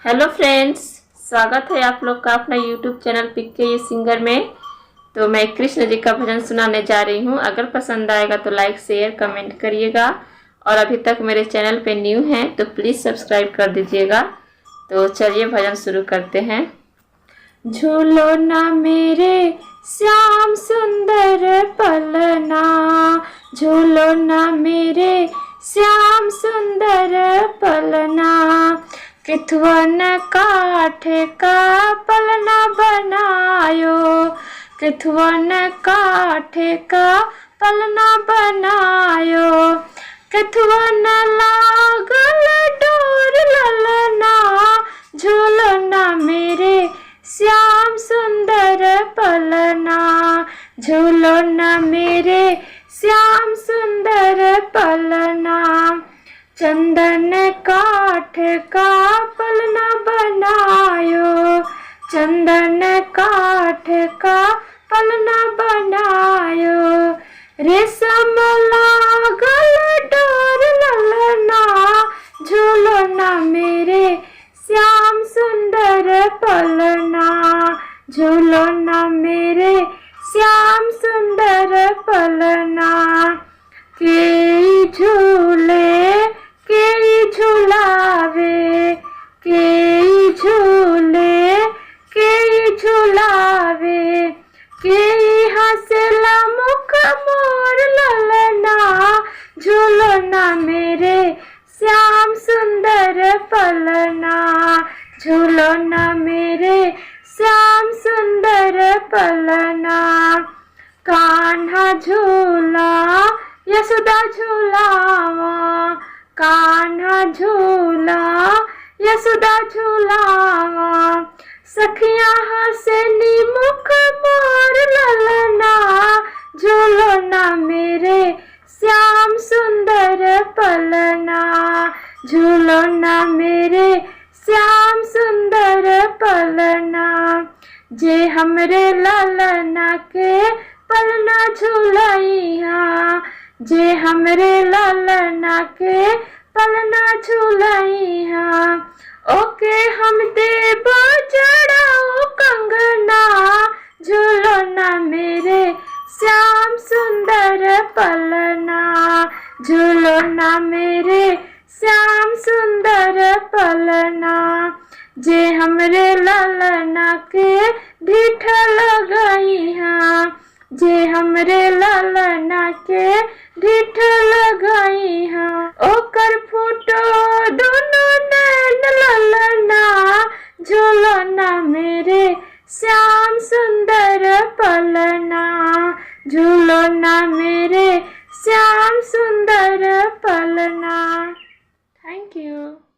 Hello friends, स्वागत है आप लोग का अपना यूट्यूब चैनल पिक के ये सिंगर में। तो मैं कृष्ण जी का भजन सुनाने जा रही हूँ। अगर पसंद आएगा तो लाइक शेयर कमेंट करिएगा, और अभी तक मेरे चैनल पे न्यू हैं तो प्लीज़ सब्सक्राइब कर दीजिएगा। तो चलिए भजन शुरू करते हैं। झूलो ना मेरे श्याम सुंदर पलना, झूलो ना मेरे श्याम सुंदर पलना, किथवन काठ का पलना बनायो, किथवन काठ का पलना बनायो, किथवन लागल डोर ललना, झूलो ना मेरे श्याम सुंदर पलना, झूलो ना मेरे श्याम सुंदर पलना, चंदन काठ का पलना बनायो, चंदन काठ का पलना बनायो, रेशम लागल डोर ललना, झूलो ना मेरे श्याम सुंदर पलना, झूलो ना मेरे श्याम सुंदर पलना, के झूले के झूलावे, के झूले के झूलावे, के हंसला मुख मोर ललना, झूलो ना मेरे श्याम सुंदर पलना, झूलो ना मेरे श्याम सुंदर पलना, कान्हा झूला यशोदा झूलावा, कान्हा झूला यशोदा झूलावा, सखियां हंसनी मुख मोर ललना, झूलो ना मेरे श्याम सुंदर पलना, झूलो ना मेरे श्याम सुंदर पलना, जे हमरे ललना के पलना झूलैया, जे हमरे ललना के पलना झूलैया, ओके हम देव जड़ाओ कंगना, झूलो ना मेरे श्याम सुंदर पलना, झूलो ना मेरे श्याम सुंदर पलना, जे हमरे ललना के ढीठ लगैया, जे हमरे ललना के ढीठ लगैया, ओकर फूटो दोनों नैन ललना, झूलो ना मेरे श्याम सुंदर पलना, झूलो ना मेरे श्याम सुंदर पलना। Thank you.